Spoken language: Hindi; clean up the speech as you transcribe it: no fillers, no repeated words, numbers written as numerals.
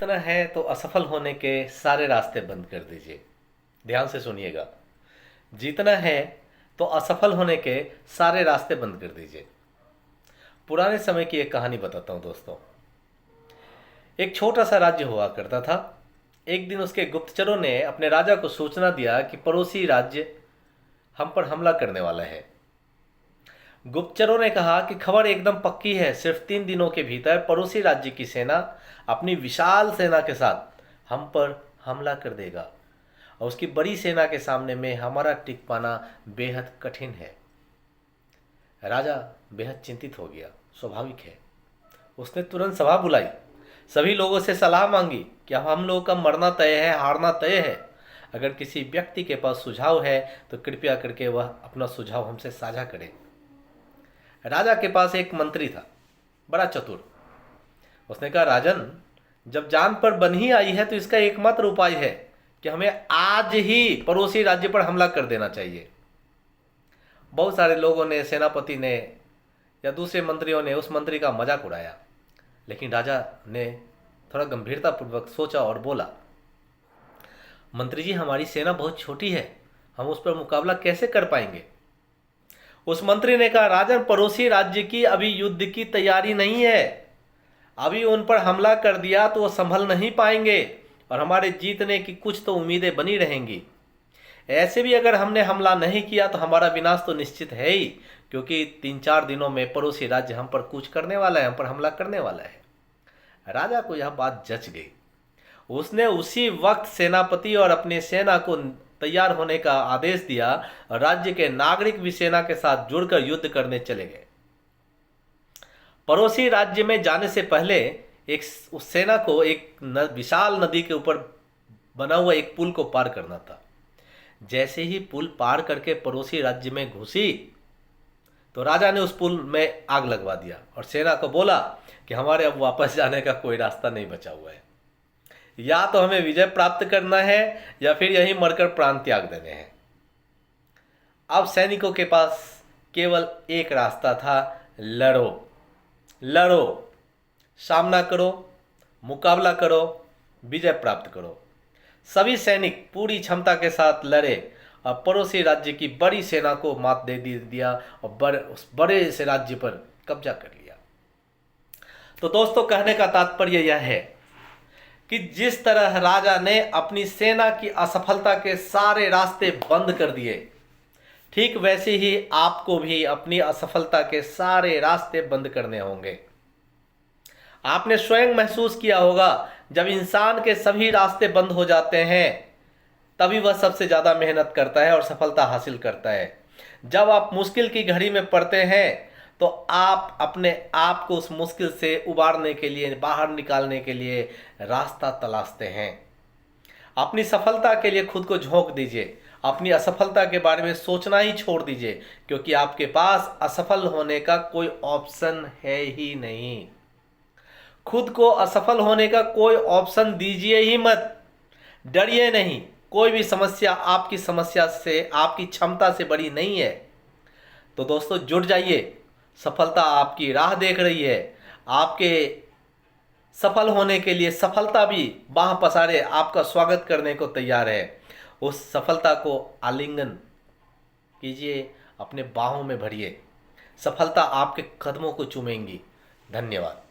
इतना है तो असफल होने के सारे रास्ते बंद कर दीजिए। ध्यान से सुनिएगा। जीतना है तो असफल होने के सारे रास्ते बंद कर दीजिए। पुराने समय की एक कहानी बताता हूँ दोस्तों। एक छोटा सा राज्य हुआ करता था। एक दिन उसके गुप्तचरों ने अपने राजा को सूचना दिया कि पड़ोसी राज्य हम पर हमला करने वाला है। गुप्तचरों ने कहा कि खबर एकदम पक्की है, सिर्फ 3 दिनों के भीतर पड़ोसी राज्य की सेना अपनी विशाल सेना के साथ हम पर हमला कर देगा और उसकी बड़ी सेना के सामने में हमारा टिक पाना बेहद कठिन है। राजा बेहद चिंतित हो गया। स्वाभाविक है। उसने तुरंत सभा बुलाई, सभी लोगों से सलाह मांगी कि हम लोगों का मरना तय है, हारना तय है। अगर किसी व्यक्ति के पास सुझाव है तो कृपया करके वह अपना सुझाव हमसे साझा करे। राजा के पास एक मंत्री था, बड़ा चतुर। उसने कहा, राजन, जब जान पर बंधी आई है तो इसका एकमात्र उपाय है कि हमें आज ही पड़ोसी राज्य पर हमला कर देना चाहिए। बहुत सारे लोगों ने, सेनापति ने या दूसरे मंत्रियों ने उस मंत्री का मजाक उड़ाया, लेकिन राजा ने थोड़ा गंभीरतापूर्वक सोचा और बोला, मंत्री जी, हमारी सेना बहुत छोटी है, हम उस पर मुकाबला कैसे कर पाएंगे। उस मंत्री ने कहा, राजन, पड़ोसी राज्य की अभी युद्ध की तैयारी नहीं है। अभी उन पर हमला कर दिया तो वो संभल नहीं पाएंगे और हमारे जीतने की कुछ तो उम्मीदें बनी रहेंगी। ऐसे भी अगर हमने हमला नहीं किया तो हमारा विनाश तो निश्चित है ही, क्योंकि 3-4 दिनों में पड़ोसी राज्य हम पर कूच करने वाला है, हम पर हमला करने वाला है। राजा को यह बात जच गई। उसने उसी वक्त सेनापति और अपनी सेना को तैयार होने का आदेश दिया और राज्य के नागरिक भी सेना के साथ जुड़कर युद्ध करने चले गए। पड़ोसी राज्य में जाने से पहले उस सेना को एक विशाल नदी के ऊपर बना हुआ एक पुल को पार करना था। जैसे ही पुल पार करके पड़ोसी राज्य में घुसी तो राजा ने उस पुल में आग लगवा दिया और सेना को बोला कि हमारे अब वापस जाने का कोई रास्ता नहीं बचा हुआ है। या तो हमें विजय प्राप्त करना है या फिर यहीं मरकर प्राण त्याग देने हैं। अब सैनिकों के पास केवल एक रास्ता था, लड़ो, लड़ो, सामना करो, मुकाबला करो, विजय प्राप्त करो। सभी सैनिक पूरी क्षमता के साथ लड़े और पड़ोसी राज्य की बड़ी सेना को मात दे दिया और उस बड़े से राज्य पर कब्जा कर लिया। तो दोस्तों, कहने का तात्पर्य यह है कि जिस तरह राजा ने अपनी सेना की असफलता के सारे रास्ते बंद कर दिए, ठीक वैसे ही आपको भी अपनी असफलता के सारे रास्ते बंद करने होंगे। आपने स्वयं महसूस किया होगा, जब इंसान के सभी रास्ते बंद हो जाते हैं तभी वह सबसे ज़्यादा मेहनत करता है और सफलता हासिल करता है। जब आप मुश्किल की घड़ी में पड़ते हैं तो आप अपने आप को उस मुश्किल से उबारने के लिए, बाहर निकालने के लिए रास्ता तलाशते हैं। अपनी सफलता के लिए खुद को झोंक दीजिए। अपनी असफलता के बारे में सोचना ही छोड़ दीजिए, क्योंकि आपके पास असफल होने का कोई ऑप्शन है ही नहीं। खुद को असफल होने का कोई ऑप्शन दीजिए ही मत। डरिए नहीं। कोई भी समस्या आपकी समस्या से, आपकी क्षमता से बड़ी नहीं है। तो दोस्तों, जुट जाइए। सफलता आपकी राह देख रही है। आपके सफल होने के लिए सफलता भी बाह पसारे आपका स्वागत करने को तैयार है। उस सफलता को आलिंगन कीजिए, अपने बाहों में भरिए। सफलता आपके कदमों को चूमेंगी। धन्यवाद।